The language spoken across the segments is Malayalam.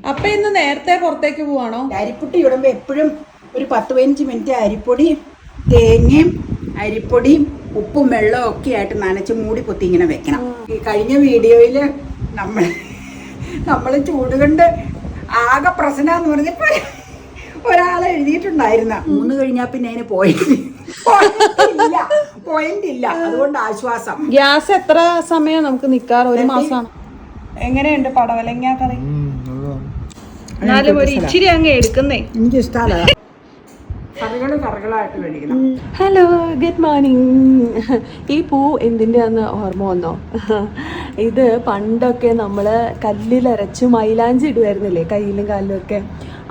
അപ്പൊ ഇന്ന് നേരത്തെ പുറത്തേക്ക് പോവാണോ? അരിപ്പൊടി ഇടുമ്പോ എപ്പോഴും ഒരു 10-15 മിനിറ്റ് അരിപ്പൊടി തേങ്ങയും അരിപ്പൊടിയും ഉപ്പും വെള്ളവും ഒക്കെ ആയിട്ട് നനച്ച് മൂടി പൊത്തി ഇങ്ങനെ വെക്കണം. ഈ കഴിഞ്ഞ വീഡിയോയില് നമ്മള് ചൂട് കൊണ്ട് ആകെ പ്രശ്നമെന്ന് പറഞ്ഞപ്പോ ഒരാളെ എഴുതിയിട്ടുണ്ടായിരുന്ന 3 കഴിഞ്ഞാ പിന്നെ അതിന് പോയിന്റ് ഇല്ല. അതുകൊണ്ട് ആശ്വാസം. ഗ്യാസ് എത്ര സമയം നമുക്ക് നിക്കാറ്? 1 മാസമാണ്. എങ്ങനെയുണ്ട് പടവലങ്ങ കറി? എന്നാലും ഒരു ഇച്ചിരി അങ്ങ് എടുക്കുന്നേ. എനിക്ക് ഇഷ്ടമല്ല. കറികളായിട്ട് മേടിക്കണം. Hello, good morning. ഈ പൂ എന്തിൻ്റെയാന്ന് ഓർമ്മ വന്നോ? ഇത് പണ്ടൊക്കെ നമ്മൾ കല്ലിലരച്ച് മൈലാഞ്ചി ഇടുമായിരുന്നില്ലേ, കയ്യിലും കാലിലും ഒക്കെ.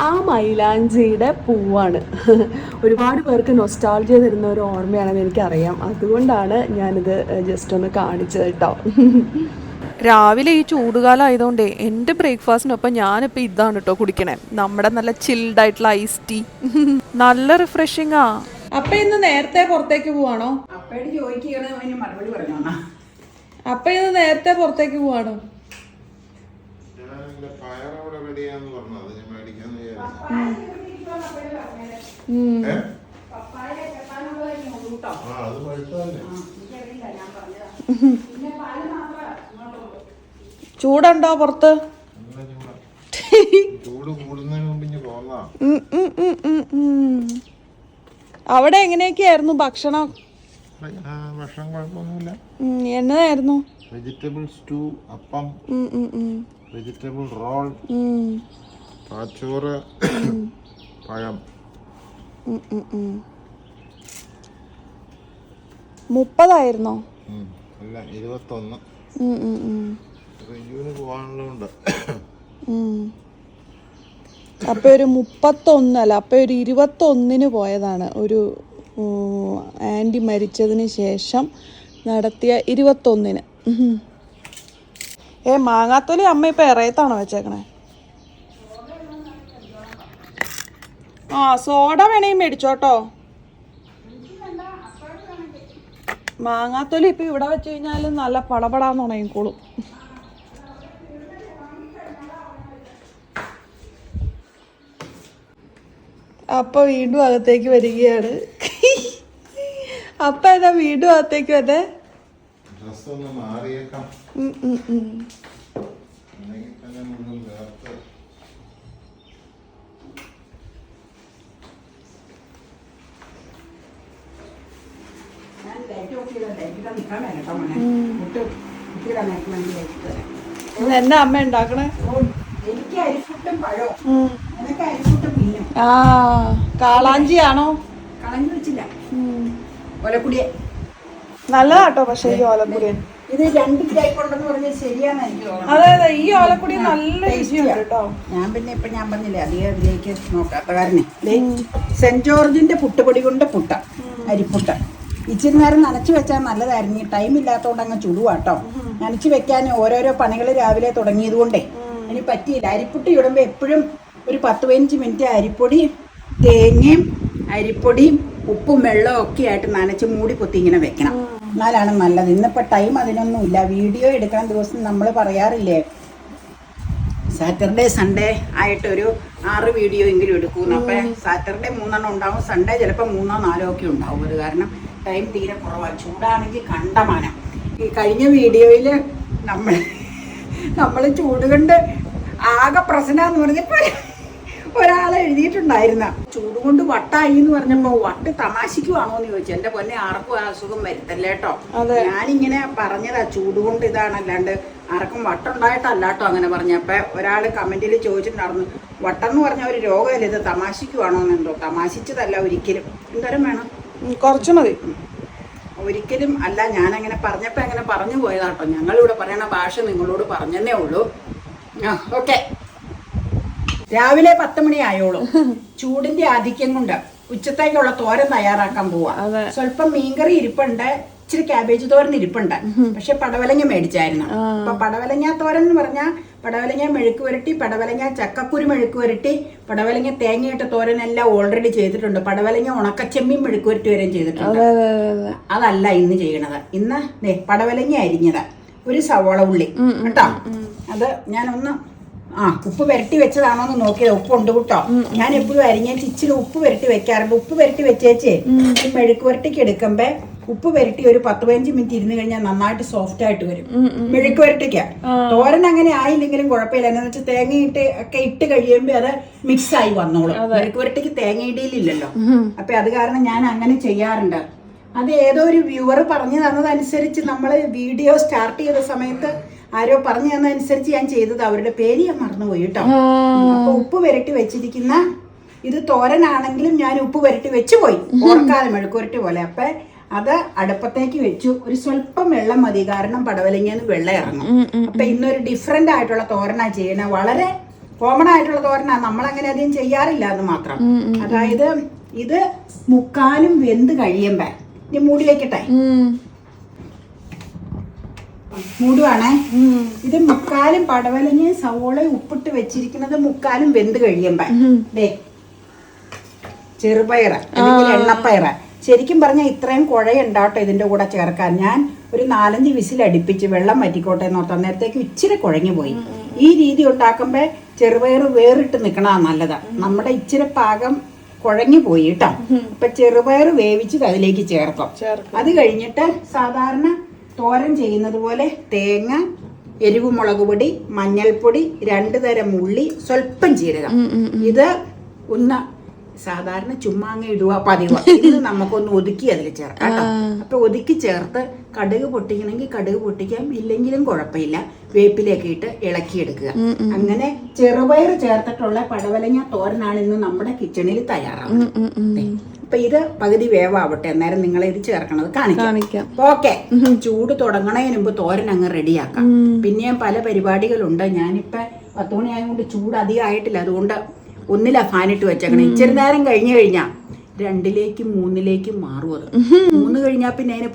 ആ മൈലാഞ്ചിയുടെ പൂവാണ്. ഒരുപാട് പേർക്ക് നൊസ്റ്റാൾജിയ തരുന്ന ഒരു ഓർമ്മയാണെന്ന് എനിക്കറിയാം. അതുകൊണ്ടാണ് ഞാനിത് ജസ്റ്റ് ഒന്ന് കാണിച്ചത് കേട്ടോ. രാവിലെ ഈ ചൂടുകാലം ആയതുകൊണ്ടേ എൻ്റെ ബ്രേക്ക്ഫാസ്റ്റിനൊപ്പം ഞാനിപ്പോൾ ഇതാണ് കേട്ടോ കുടിക്കണേ. നമ്മുടെ നല്ല ചിൽഡായിട്ടുള്ള ഐസ് ടീ. നല്ല റിഫ്രഷിങ്ങാ. അപ്പൊ ഇന്ന് നേരത്തെ പുറത്തേക്ക് പോവാണോ? അപ്പയോട് ചോദിക്കുകയാണ്, അതിന് മറുപടി പറഞ്ഞോന്നാ. അപ്പൊ ഇന്ന് നേരത്തെ പുറത്തേക്ക് പോവാണോ? ചൂടുണ്ടോ പുറത്ത്? അവിടെ എങ്ങനെയൊക്കെയായിരുന്നു ഭക്ഷണം? എന്നതായിരുന്നു? വെജിറ്റബിൾ സ്റ്റൂ, അപ്പം, വെജിറ്റബിൾ റോൾ, പാച്ചോറ്, പഴം. 30 അല്ല 21. റിവ്യൂവിന് പോകാനുള്ളതുണ്ട്. അപ്പൊ ഒരു 31 അല്ല, അപ്പൊ ഒരു 21 പോയതാണ്. ഒരു ആൻറ്റി മരിച്ചതിന് ശേഷം നടത്തിയ 21. മാങ്ങാത്തൊലി അമ്മ ഇപ്പൊ ഇറയത്താണോ വെച്ചേക്കണേ? സോഡ വേണേ മേടിച്ചോട്ടോ. മാങ്ങാത്തൊലി ഇപ്പൊ ഇവിടെ വെച്ച് കഴിഞ്ഞാൽ നല്ല പടപടാന്ന് ഉണങ്ങിക്കോളും. അപ്പൊ വീണ്ടും അകത്തേക്ക് വരികയാണ്. അപ്പൊ ഏതാ വീണ്ടും അകത്തേക്ക് വന്നേ? എന്നാ അമ്മ ഉണ്ടാക്കണേ? എനിക്ക് അരിഫുട്ടും പഴവും, നിനക്ക് അരിഫുട്ടും മീനും. കാളാഞ്ചിയാണോ? കളഞ്ഞു വെച്ചില്ല, ഓലക്കുടിയെ. നല്ലതാട്ടോ പക്ഷെ ഈ ഓലക്കുടിയൻ. ഇത് 2 ടൈപ്പ് ഉണ്ടെന്ന് പറഞ്ഞാൽ ശരിയാന്ന് എനിക്ക് തോന്നുന്നു. അതെ, ഈ ഓലക്കുടി നല്ല രുചിയുണ്ട് കേട്ടോ. ഞാൻ പറഞ്ഞില്ലേ അധികം അതിലേക്ക് നോക്കാത്ത കാരണേ. സെന്റ് ജോർജിന്റെ പുട്ടുപൊടി കൊണ്ട് പുട്ട, അരിപ്പുട്ട. ഇച്ചിരി നേരം നനച്ചു വെച്ചാൽ നല്ലതായിരുന്നു. ടൈം ഇല്ലാത്തതുകൊണ്ട് അങ്ങ് ചുടുവാട്ടോ. നനച്ചു വെക്കാൻ ഓരോരോ പണികൾ രാവിലെ തുടങ്ങിയത് കൊണ്ടേ ഇനി പറ്റിയില്ല. അരിപ്പുട്ട് ഇടുമ്പോ എപ്പോഴും ഒരു 10-15 മിനിറ്റ് അരിപ്പൊടി തേങ്ങയും അരിപ്പൊടിയും ഉപ്പും വെള്ളവും ഒക്കെ ആയിട്ട് നനച്ച് മൂടി പൊത്തി ഇങ്ങനെ വെക്കണം. എന്നാലാണ് നല്ലത്. ഇന്നിപ്പോൾ ടൈം അതിനൊന്നുമില്ല. വീഡിയോ എടുക്കാൻ ദിവസം നമ്മൾ പറയാറില്ലേ, സാറ്റർഡേ സൺഡേ ആയിട്ടൊരു 6 വീഡിയോ എങ്കിലും എടുക്കുന്നു. അപ്പം സാറ്റർഡേ 3 ഉണ്ടാവും, സൺഡേ ചിലപ്പോൾ 3-4 ഒക്കെ ഉണ്ടാവും. അത് കാരണം ടൈം തീരെ കുറവാണ്. ചൂടാണെങ്കിൽ കണ്ടമാനം. ഈ കഴിഞ്ഞ വീഡിയോയിൽ നമ്മൾ ചൂട് കൊണ്ട് ആകെ പ്രശ്നമെന്ന് പറഞ്ഞപ്പോ ഒരാളെ എഴുതിയിട്ടുണ്ടായിരുന്ന. ചൂട് കൊണ്ട് വട്ടായി എന്ന് പറഞ്ഞപ്പോ വട്ട് തമാശിക്കുവാണോ എന്ന് ചോദിച്ചു. എന്റെ പൊന്നെ, ആർക്കും അസുഖം വരുത്തല്ലേ കേട്ടോ. ഞാനിങ്ങനെ പറഞ്ഞതാ, ചൂട് കൊണ്ട് ഇതാണ്, അല്ലാണ്ട് ആർക്കും വട്ടുണ്ടായിട്ടല്ലാട്ടോ അങ്ങനെ പറഞ്ഞപ്പോ ഒരാൾ കമന്റിൽ ചോദിച്ചിട്ടുണ്ടായിരുന്നു, വട്ടെന്ന് പറഞ്ഞ ഒരു രോഗമല്ലേ, ഇത് തമാശിക്കുവാണോ എന്നെന്തോ. തമാശിച്ചതല്ല ഒരിക്കലും. എന്തോരം വേണം? കുറച്ച് മതി. ഒരിക്കലും അല്ല. ഞാനങ്ങനെ പറഞ്ഞപ്പോ അങ്ങനെ പറഞ്ഞു പോയതാട്ടോ. ഞങ്ങളിവിടെ പറയണ ഭാഷ നിങ്ങളോട് പറഞ്ഞതേ ഉള്ളൂ. ഓക്കെ. രാവിലെ 10 മണി ആയോളൂ. ചൂടിന്റെ ആധിക്യം കൊണ്ട് ഉച്ചത്തേക്കുള്ള തോരൻ തയ്യാറാക്കാൻ പോവാ. സ്വല്പം മീൻകറി ഇരിപ്പുണ്ട്, ഇച്ചിരി ക്യാബേജ് തോരൻ ഇരിപ്പുണ്ട്. പക്ഷെ പടവലങ്ങ മേടിച്ചായിരുന്നു. അപ്പൊ പടവലങ്ങ തോരൻ എന്ന് പറഞ്ഞാൽ പടവലങ്ങ മെഴുക്ക് വരട്ടി, പടവലങ്ങ ചക്കക്കുരു മെഴുക്ക് വരട്ടി, പടവലങ്ങ തേങ്ങയിട്ട് തോരൻ എല്ലാം ഓൾറെഡി ചെയ്തിട്ടുണ്ട്. പടവലങ്ങ ഉണക്കച്ചെമ്മീൻ മെഴുക്ക് വരട്ടി വരെയും ചെയ്തിട്ടുണ്ട്. അതല്ല ഇന്ന് ചെയ്യണത്. ഇന്ന് പടവലങ്ങ അരിഞ്ഞത്, ഒരു സവോള ഉള്ളി കേട്ടോ. അത് ഞാനൊന്ന് ഉപ്പ് പുരട്ടി വെച്ചതാണോ എന്ന് നോക്കിയത്. ഉപ്പുണ്ട് കേട്ടോ. ഞാൻ എപ്പോഴും അരിഞ്ഞേച്ച് ഇച്ചിരി ഉപ്പ് പുരട്ടി വെക്കാറുണ്ട്. ഉപ്പ് പുരട്ടി വെച്ചേച്ചേ ഈ മെഴുക്ക് പുരട്ടിക്ക് എടുക്കുമ്പോ ഉപ്പ് പുരട്ടി ഒരു 10-15 മിനിറ്റ് ഇരുന്ന് കഴിഞ്ഞാൽ നന്നായിട്ട് സോഫ്റ്റ് ആയിട്ട് വരും മെഴുക്ക് പുരട്ടിക്ക്. തോരൻ അങ്ങനെ ആയില്ലെങ്കിലും കുഴപ്പമില്ല. എന്താന്ന് വെച്ചാൽ തേങ്ങയിട്ട് ഒക്കെ ഇട്ട് കഴിയുമ്പോ അത് മിക്സ് ആയി വന്നോളും. മെഴുക്ക് പുരട്ടിക്ക് തേങ്ങ ഇടയിലില്ലല്ലോ. അപ്പൊ അത് കാരണം ഞാൻ അങ്ങനെ ചെയ്യാറുണ്ട്. അത് ഏതോ ഒരു വ്യൂവർ പറഞ്ഞു തന്നതനുസരിച്ച് നമ്മൾ വീഡിയോ സ്റ്റാർട്ട് ചെയ്ത സമയത്ത് ആരോ പറഞ്ഞു തന്നതനുസരിച്ച് ഞാൻ ചെയ്തത്. അവരുടെ പേര് ഞാൻ മറന്നുപോയി കേട്ടോ. അപ്പൊ ഉപ്പ് പുരട്ടി വെച്ചിരിക്കുന്ന ഇത് തോരനാണെങ്കിലും ഞാൻ ഉപ്പ് പുരട്ടി വെച്ചു പോയി, ഓർക്കാതെ മെഴുക്കുരട്ടി പോലെ. അപ്പൊ അത് അടുപ്പത്തേക്ക് വെച്ചു. ഒരു സ്വല്പം വെള്ളം മതി, കാരണം പടവലങ്ങന്ന് വെള്ളം ഇറങ്ങും. അപ്പൊ ഇന്നൊരു ഡിഫറെന്റ് ആയിട്ടുള്ള തോരനാ ചെയ്യണേ. വളരെ കോമൺ ആയിട്ടുള്ള തോരനാ, നമ്മളങ്ങനെ അധികം ചെയ്യാറില്ല എന്ന് മാത്രം. അതായത് ഇത് മുക്കാലും വെന്ത് കഴിയുമ്പോ ഇനി മൂടി വെക്കട്ടെ. മൂടുവാണേ. ഇത് മുക്കാലും പടവലങ്ങയും സവോളയും ഉപ്പിട്ട് വെച്ചിരിക്കുന്നത് മുക്കാലും വെന്ത് കഴിയുമ്പോ ദേ ചെറുപയറ് അല്ലെങ്കിൽ എണ്ണപ്പയറ്. ശരിക്കും പറഞ്ഞാൽ ഇത്രയും കുഴയുണ്ടാട്ടോ ഇതിന്റെ കൂടെ ചേർക്കാൻ. ഞാൻ ഒരു 4-5 വിസിൽ അടുപ്പിച്ച് വെള്ളം വറ്റിക്കോട്ടെ എന്നോർത്ത് അന്നേരത്തേക്ക് ഇച്ചിരി കുഴഞ്ഞു പോയി. ഈ രീതി ഉണ്ടാക്കുമ്പോ ചെറുപയർ വേറിട്ട് നിക്കണതാണ് നല്ലത്. നമ്മുടെ ഇച്ചിരി പാകം കുഴഞ്ഞു പോയി കേട്ടോ. അപ്പൊ ചെറുപയർ വേവിച്ചത് അതിലേക്ക് ചേർക്കും. അത് കഴിഞ്ഞിട്ട് സാധാരണ തോരൻ ചെയ്യുന്നത് പോലെ തേങ്ങ, എരിവ് മുളക് പൊടി, മഞ്ഞൾപ്പൊടി, 2 തരം ഉള്ളി, സ്വല്പം ജീരകം, ഇത് ഒന്ന് സാധാരണ ചുമ്മാങ്ങ ഇടുക പതിവ്. ഇത് നമുക്കൊന്ന് ഒതുക്കി അതിൽ ചേർക്കാം കേട്ടോ. അപ്പൊ ഒതുക്കി ചേർത്ത് കടുക് പൊട്ടിക്കണമെങ്കിൽ കടുക് പൊട്ടിക്കാം, ഇല്ലെങ്കിലും കുഴപ്പമില്ല. വേപ്പിലേക്ക് ഇട്ട് ഇളക്കിയെടുക്കുക. അങ്ങനെ ചെറുപയർ ചേർത്തിട്ടുള്ള പടവലങ്ങ തോരനാണ് ഇന്ന് നമ്മുടെ കിച്ചണിൽ തയ്യാറാവുന്നത്. അപ്പൊ ഇത് പകുതി വേവാവട്ടെ, അന്നേരം നിങ്ങളെ ഇത് ചേർക്കണത് കാണിക്കാം. ഓക്കെ, ചൂട് തുടങ്ങണതിന് മുമ്പ് തോരൻ അങ്ങ് റെഡിയാക്കാം. പിന്നെയും പല പരിപാടികളുണ്ട്. ഞാനിപ്പോ 10 മണിയായതുകൊണ്ട് ചൂട് അധികം ആയിട്ടില്ല, അതുകൊണ്ട് ഒന്നിലാ ഫാനിട്ട് വെച്ചേക്കണം. ഇച്ചിരി നേരം കഴിഞ്ഞു കഴിഞ്ഞാ 2-ലേക്കും 3-ലേക്കും മാറും. അത് 3 കഴിഞ്ഞാ പിന്നെ അതിന്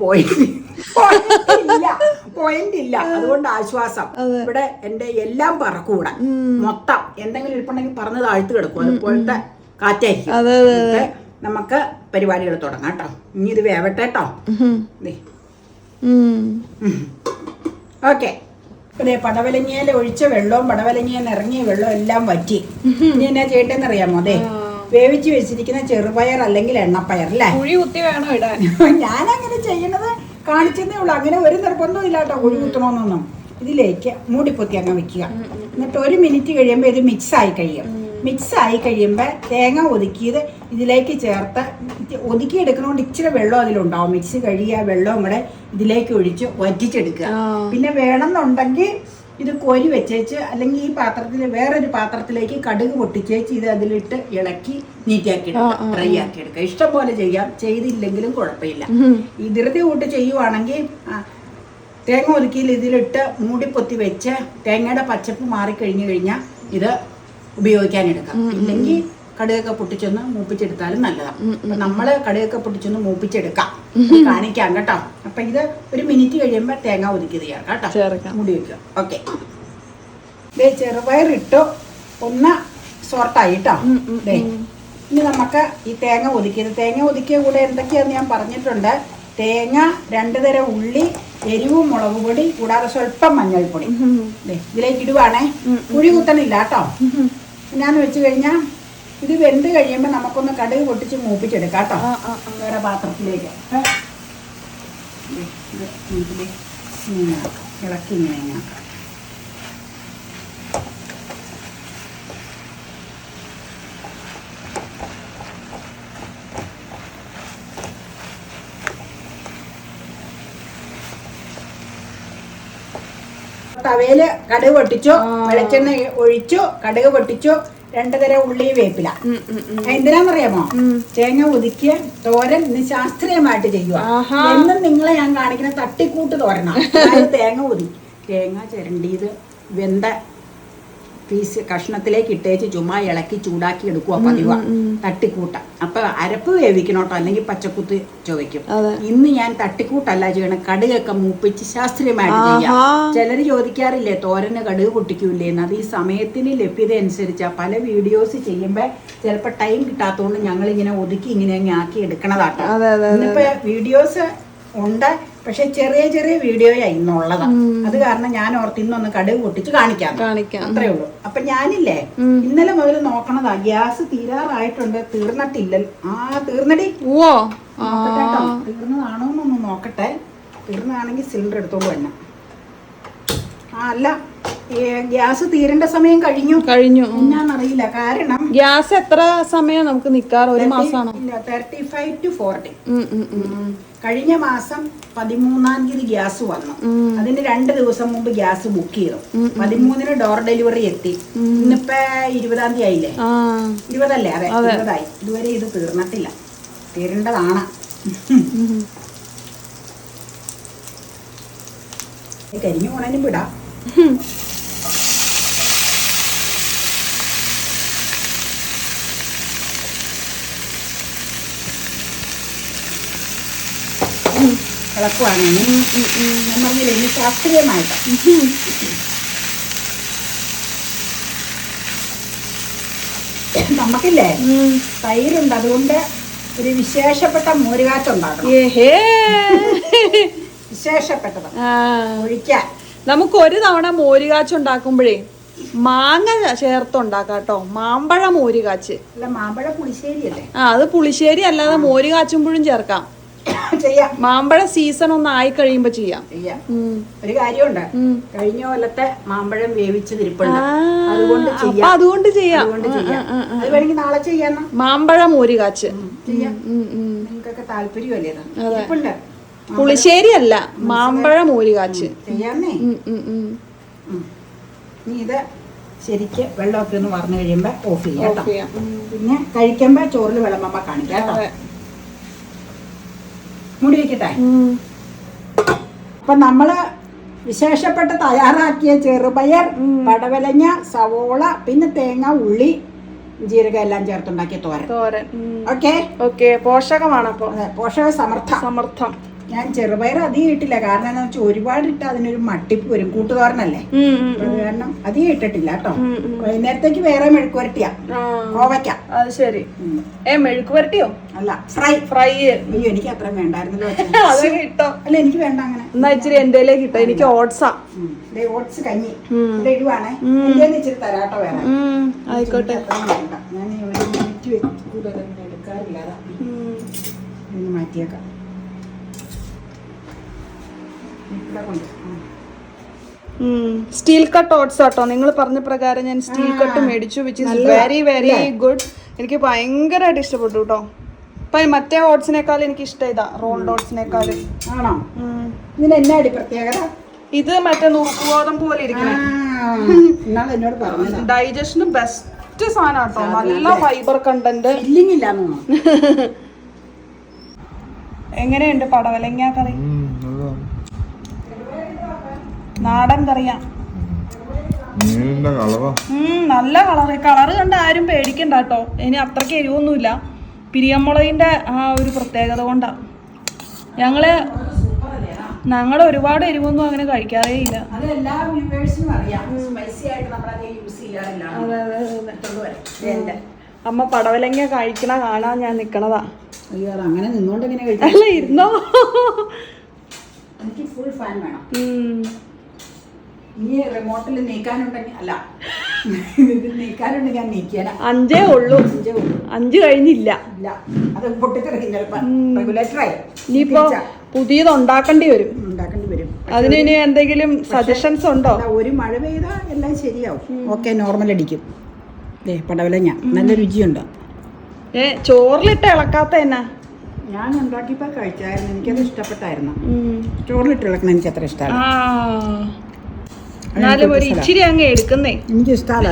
പോയിന്റ് ഇല്ല. അതുകൊണ്ട് ആശ്വാസം. ഇവിടെ എന്റെ എല്ലാം പറക്കൂടെ മൊത്തം എന്തെങ്കിലും ഇരിപ്പുണ്ടെങ്കിൽ പറന്ന് താഴ്ത്തു കിടക്കും. അതുപോലത്തെ കാറ്റായിരിക്കും. നമുക്ക് പരിപാടികൾ തുടങ്ങാം കേട്ടോ. ഇനി ഇത് വേവട്ടെ കേട്ടോ. ഓക്കെ, അതെ, പടവലങ്ങയിൽ ഒഴിച്ച വെള്ളവും പടവലങ്ങയിൽ ഇറങ്ങിയ വെള്ളവും എല്ലാം വറ്റി. ഇനി എന്നാ ചെയ്യട്ടെന്ന് അറിയാമോ? അതെ, വേവിച്ച് വെച്ചിരിക്കുന്ന ചെറുപയർ അല്ലെങ്കിൽ എണ്ണപ്പയർ അല്ലേ, കുഴി കുത്തി വേണം ഇടാൻ. ഞാനങ്ങനെ ചെയ്യണത് കാണിച്ചതേ ഉള്ളൂ. അങ്ങനെ ഒരു നിർബന്ധവും ഇല്ല കേട്ടോ കുഴി കുത്തണമെന്നൊന്നും. ഇതിലേക്ക് മൂടിപ്പൊത്തി അങ്ങ് വെക്കുക. എന്നിട്ട് 1 മിനിറ്റ് കഴിയുമ്പോൾ ഇത് മിക്സ് ആയി കഴിയുമ്പോൾ തേങ്ങ ഒതുക്കിയത് ഇതിലേക്ക് ചേർത്ത് ഒതുക്കി എടുക്കണോണ്ട് ഇച്ചിരി വെള്ളം അതിലുണ്ടാവും. മിക്സ് കഴിയുക, വെള്ളവും കൂടെ ഇതിലേക്ക് ഒഴിച്ച് വറ്റിച്ചെടുക്കുക. പിന്നെ വേണമെന്നുണ്ടെങ്കിൽ ഇത് കോരി വെച്ചേച്ച് അല്ലെങ്കിൽ ഈ പാത്രത്തിൽ വേറൊരു പാത്രത്തിലേക്ക് കടുക് പൊട്ടിച്ചേച്ച് ഇത് അതിലിട്ട് ഇളക്കി നീറ്റാക്കി എടുക്കുക, ഡ്രൈ ആക്കി എടുക്കുക. ഇഷ്ടം പോലെ ചെയ്യാം, ചെയ്തില്ലെങ്കിലും കുഴപ്പമില്ല. ഈ ധൃതി കൂട്ട് ചെയ്യുവാണെങ്കിൽ തേങ്ങ ഒതുക്കിയിൽ ഇതിലിട്ട് മൂടിപ്പൊത്തി വെച്ച് തേങ്ങയുടെ പച്ചപ്പ് മാറിക്കഴിഞ്ഞു കഴിഞ്ഞാൽ ഇത് ഉപയോഗിക്കാനെടുക്കാം. ഇല്ലെങ്കിൽ കടുകൊക്കെ പൊട്ടിച്ചൊന്ന് മൂപ്പിച്ചെടുത്താലും നല്ലതാണ്. അപ്പൊ നമ്മള് കടുകൊക്കെ പൊട്ടിച്ചൊന്ന് മൂപ്പിച്ചെടുക്കാം, കാണിക്കാം കേട്ടോ. അപ്പൊ ഇത് 1 മിനിറ്റ് കഴിയുമ്പോ തേങ്ങ ഒതുക്കി ചേർക്കാം കേട്ടോ. മൂടി വെക്കുക. ഓക്കെ, ചെറുപയർ ഇട്ടു, ഒന്ന് സോർട്ടായി കേട്ടോ. ഇനി നമുക്ക് ഈ തേങ്ങ ഒതുക്കിയ കൂടെ എന്തൊക്കെയാന്ന് ഞാൻ പറഞ്ഞിട്ടുണ്ട്. തേങ്ങ, 2 തരം ഉള്ളി, എരിവും മുളക് പൊടി, കൂടാതെ സ്വല്പം മഞ്ഞൾപ്പൊടി ഇതിലേക്ക് ഇടുവാണേ. കുഴി കുത്തണില്ല കേട്ടോ. എന്നാന്ന് വെച്ച് കഴിഞ്ഞാൽ ഇത് വെന്ത് കഴിയുമ്പോൾ നമുക്കൊന്ന് കടുക് പൊട്ടിച്ച് മൂപ്പിച്ചെടുക്കാം കേട്ടോ. വേറെ പാത്രത്തിലേക്ക് ഇളക്കി ഇങ്ങനെ തവയില് കടുക് പൊട്ടിച്ചു, വെളിച്ചെണ്ണ ഒഴിച്ചു, കടുക് പൊട്ടിച്ചു, 2 തരം ഉള്ളി, വേപ്പില. എന്തിനാന്നറിയാമോ? തേങ്ങ ഒതുക്കിയ തോരൻ ഇന്ന് ശാസ്ത്രീയമായിട്ട് ചെയ്യുക. എന്നും നിങ്ങളെ ഞാൻ കാണിക്കുന്ന തട്ടിക്കൂട്ട് തോരനാണ്. തേങ്ങ ചിരണ്ടിയത് വെന്ത പീസ് കഷ്ണത്തിലേക്ക് ഇട്ടേച്ച് ചുമ്മാ ഇളക്കി ചൂടാക്കി എടുക്കുക പതിവ. തട്ടിക്കൂട്ട. അപ്പൊ അരപ്പ് വേവിക്കണോട്ടോ, അല്ലെങ്കിൽ പച്ചക്കുത്ത് ചുവയ്ക്കും. ഇന്ന് ഞാൻ തട്ടിക്കൂട്ടല്ല ചെയ്യണം, കടുകൊക്കെ മൂപ്പിച്ച് ശാസ്ത്രീയമായിട്ട് ചെയ്യാം. ചിലര് ചോദിക്കാറില്ലേ തോരന് കടുക് പൊട്ടിക്കൂല്ലേന്ന്. അത് ഈ സമയത്തിന് ലഭ്യത അനുസരിച്ചാ. പല വീഡിയോസ് ചെയ്യുമ്പോ ചിലപ്പോ ടൈം കിട്ടാത്തതുകൊണ്ട് ഞങ്ങൾ ഇങ്ങനെ ഒതുക്കി ഇങ്ങനെ ആക്കി എടുക്കണതാട്ടോ. ഇന്നിപ്പോ വീഡിയോസ് ഉണ്ട്, പക്ഷെ ചെറിയ ചെറിയ വീഡിയോയാ ഇന്നുള്ളതാ. അത് കാരണം ഞാൻ ഓർത്ത് ഇന്നൊന്ന് കടുക് പൊട്ടിച്ച് കാണിക്കാം അത്രേ ഉള്ളൂ. അപ്പൊ ഞാനില്ലേ ഇന്നലെ മുതൽ നോക്കണതാ, ഗ്യാസ് തീരാറായിട്ടുണ്ട്, തീർന്നിട്ടില്ല. തീർന്നടി. തീർന്നതാണോന്നൊന്ന് നോക്കട്ടെ. തീർന്നതാണെങ്കിൽ സിലിണ്ടർ എടുത്തോളൂ തന്നെ. അല്ല, ഗ്യാസ് തീരേണ്ട സമയം കഴിഞ്ഞു. എന്നാന്നറിയില്ല. കാരണം ഗ്യാസ് എത്ര സമയം നമുക്ക് നിക്കാറ്? ഒരു മാസമാണോ? 35 to 40. കഴിഞ്ഞ മാസം 13-ാം തീയതി ഗ്യാസ് വന്നു. അതിന് 2 ദിവസം മുമ്പ് ഗ്യാസ് ബുക്ക് ചെയ്തു. 13-ന് ഡോർ ഡെലിവറി എത്തി. ഇന്നിപ്പോ 20-ാം തീയതി ആയില്ലേ? 20 അല്ലേ? അതെ, 20 ആയി. ഇതുവരെ ഇത് തീർന്നിട്ടില്ല. തീരേണ്ടതാണ്. കരിഞ്ഞു പോണേനും വിടാം. ഇളക്കുവാണ്. ഞാൻ പറഞ്ഞില്ലേ, ഇനി ശാസ്ത്രീയമായിട്ട്. നമുക്കില്ലേ തൈരുണ്ട്, അതുകൊണ്ട് ഒരു വിശേഷപ്പെട്ട മോരുകാച്ചുണ്ടാക്കണം. വിശേഷപ്പെട്ടത് ഒഴിക്കാൻ. നമുക്ക് ഒരു തവണ മോരുകാച്ച് ഉണ്ടാക്കുമ്പോഴേ മാങ്ങ ചേർത്തുണ്ടാക്കാട്ടോ. മാമ്പഴ മോരുകാച്ച്. അല്ല, മാമ്പഴ പുളിശ്ശേരി അല്ലേ? അത് പുളിശ്ശേരി അല്ലാതെ മോര് കാച്ചുമ്പോഴും ചേർക്കാം. ചെയ്യാം. മാമ്പഴ സീസൺ ഒന്ന് ആയി കഴിയുമ്പോ ചെയ്യാം. ഒരു കാര്യമുണ്ട്, കഴിഞ്ഞ കൊല്ലത്തെ മാമ്പഴം വേവിച്ചതിരിപ്പുണ്ട്. അതുകൊണ്ട് ചെയ്യാം. അത് വേണമെങ്കിൽ നാളെ ചെയ്യാം. മാമ്പഴ മോര് കാച്ച് ചെയ്യാം. നിങ്ങൾക്കൊക്കെ താല്പര്യമല്ലേ? ഇരിപ്പുണ്ട്. പുളിശ്ശേരി അല്ല, മാമ്പഴ മോര് കാച്ച് ചെയ്യാന്നേ. നീ ഇത് ശരിക്ക് വെള്ളമൊക്കെ ഒന്ന് വറന്നു കഴിയുമ്പോ ഓഫ് ചെയ്യാം. പിന്നെ കഴിക്കുമ്പോ ചോറിൽ വിളമ്പ കാണിക്കാം. മുടി വെക്കട്ടെ. അപ്പൊ നമ്മള് വിശേഷപ്പെട്ട് തയ്യാറാക്കിയ ചെറുപയർ, പടവലങ്ങ, സവോള, പിന്നെ തേങ്ങ, ഉള്ളി, ജീരകം എല്ലാം ചേർത്തുണ്ടാക്കിയ തോരൻ. ഓക്കെ. പോഷകമാണ്. അപ്പൊ പോഷക സമർത്ഥം. ഞാൻ ചെറുപയർ അധികം ഇട്ടില്ല. കാരണം എന്താ വെച്ചാൽ ഒരുപാട് ഇട്ട് അതിനൊരു മട്ടിപ്പ് വരും. കൂട്ടുതോരനല്ലേ, അത് കാരണം അധികം ഇട്ടിട്ടില്ല കേട്ടോ. വൈകുന്നേരത്തേക്ക് വേറെ മെഴുക്കുവരട്ടിയാ, കോവയ്ക്ക. അത് ശരി. മെഴുക്കുവരട്ടിയോ? അല്ല, ഫ്രൈ. അയ്യോ, എനിക്ക് അത്ര വേണ്ടായിരുന്നല്ലോ. അല്ല, എനിക്ക് വേണ്ട അങ്ങനെ. എന്നാ ഇച്ചിരി എന്റെ കിട്ടോ. എനിക്ക് ഓട്സാ. ഓട്സ് കഞ്ഞി ഇടുവാണേ. എന്റെ ഇച്ചിരി തരാട്ടോ വേറെ. ആയിക്കോട്ടെ. വേണ്ട, ഞാൻ ഒരു മിനിറ്റ് കൂടുതൽ എടുക്കാറില്ല. മാറ്റിയേക്കാം. സ്റ്റീൽ കട്ട് ഓട്സ് ആട്ടോ. നിങ്ങൾ പറഞ്ഞ പ്രകാരം ഞാൻ സ്റ്റീൽ കട്ട് മേടിച്ചു, which is very very good. എനിക്ക് ഭയങ്കരമായിട്ട് ഇഷ്ടപ്പെട്ടു കേട്ടോ. അപ്പൊ മറ്റേ ഓട്സിനേക്കാൾ എനിക്ക് ഇഷ്ടം ഇതാ, റോൾഡ് ഓട്സിനേക്കാൾ. ആണോ? ഇതിന് എന്നാടി പ്രത്യേകത? ഇത് മറ്റേ നുറുക്കുഗോതമ്പ് പോലെ ഇരിക്കണം. ഡൈജഷന് ബെസ്റ്റ് സാധനം കേട്ടോ. നല്ല ഫൈബർ കണ്ടന്റ്. എങ്ങനെയുണ്ട് പടവലങ്ങ കറി? നാടൻ കറിയാ. നല്ല കളറ് കണ്ട് ആരും പേടിക്കണ്ട കേട്ടോ. ഇനി അത്രയ്ക്ക് എരിവൊന്നുമില്ല. പിരിയമുളകിന്റെ ആ ഒരു പ്രത്യേകത കൊണ്ടാ ഞങ്ങൾ ഒരുപാട് എരിവൊന്നും അങ്ങനെ കഴിക്കാറേ ഇല്ല. അമ്മ പടവലങ്ങ കഴിക്കണ കാണാൻ ഞാൻ നിക്കണതാ. അങ്ങനെ നിന്നോണ്ട് അല്ല, ഇരുന്നോ. എനിക്ക് ഫുൾ ഫാൻ വേണം. ഇനി റിമോട്ടിൽ നീക്കാനുണ്ടെങ്കിൽ അല്ല, നീക്കാനുണ്ടെങ്കിൽ ഞാൻ നീക്കിയാല. 5 ഉള്ളൂ. 5 കഴിഞ്ഞില്ല. അത് പൊട്ടിത്തെറിക്കും ചിലപ്പോ. റെഗുലേറ്ററായി. ഇനിയിപ്പോ പുതിയത് ഉണ്ടാക്കേണ്ടി വരും. അതിന് ഇനി എന്തെങ്കിലും സജഷൻസ് ഉണ്ടോ? ഒരു മഴ പെയ്താ എല്ലാം ശരിയാവും. ഓക്കെ, നോർമൽ അടിക്കും. പടവലങ്ങ നല്ല രുചിയുണ്ട്. ചോറിലിട്ട് ഇളക്കാത്ത എന്നാ? ഞാൻ ഉണ്ടാക്കിയപ്പോ കഴിച്ചായിരുന്നു, എനിക്കത് ഇഷ്ടപ്പെട്ടായിരുന്നു. ചോറിലിട്ട് ഇളക്കണം എനിക്ക് അത്ര ഇഷ്ടമല്ല. എന്നാലും ഒരു ഇച്ചിരി അങ്ങ് എടുക്കുന്നേ എനിക്ക് ഇഷ്ടമല്ല.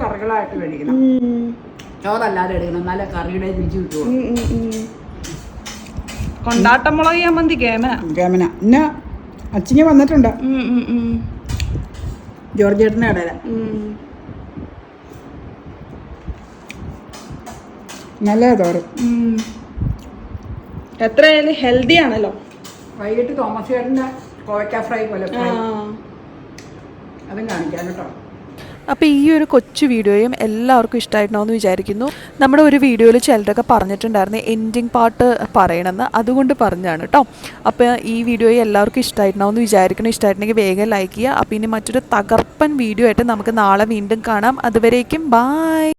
കറികളായിട്ട് മേടിക്കണം, ചോറല്ലാതെ എടുക്കണം. നല്ല കറിയുടെ രുചി കിട്ടുള്ളൂ. കൊണ്ടാട്ടമുളക് ചമ്മന്തി കേമന. ഇന്ന് അച്ഛനെ വന്നിട്ടുണ്ട്, ജോർജ് ചേട്ടൻ്റെ കടയില. നല്ല തോറും എത്രയായാലും ഹെൽത്തി ആണല്ലോ. വൈകിട്ട് തോമസ് ചേട്ടൻ്റെ കോവയ്ക്ക ഫ്രൈ പോലെ അതും കാണിക്കാൻ കേട്ടോ. അപ്പോൾ ഈ ഒരു കൊച്ചു വീഡിയോയും എല്ലാവർക്കും ഇഷ്ടമായിട്ടുണ്ടാവുമെന്ന് വിചാരിക്കുന്നു. നമ്മുടെ ഒരു വീഡിയോയിൽ ചിലരൊക്കെ പറഞ്ഞിട്ടുണ്ടായിരുന്നു എൻഡിങ് പാർട്ട് പറയണമെന്ന്, അതുകൊണ്ട് പറഞ്ഞാണ് കേട്ടോ. അപ്പോൾ ഈ വീഡിയോ എല്ലാവർക്കും ഇഷ്ടമായിട്ടുണ്ടാവുമെന്ന് വിചാരിക്കണം. ഇഷ്ടമായിട്ടുണ്ടെങ്കിൽ വേഗം ലൈക്ക് ചെയ്യുക. അപ്പോൾ ഇനി മറ്റൊരു തകർപ്പൻ വീഡിയോ ആയിട്ട് നമുക്ക് നാളെ വീണ്ടും കാണാം. അതുവരേക്കും ബായ്.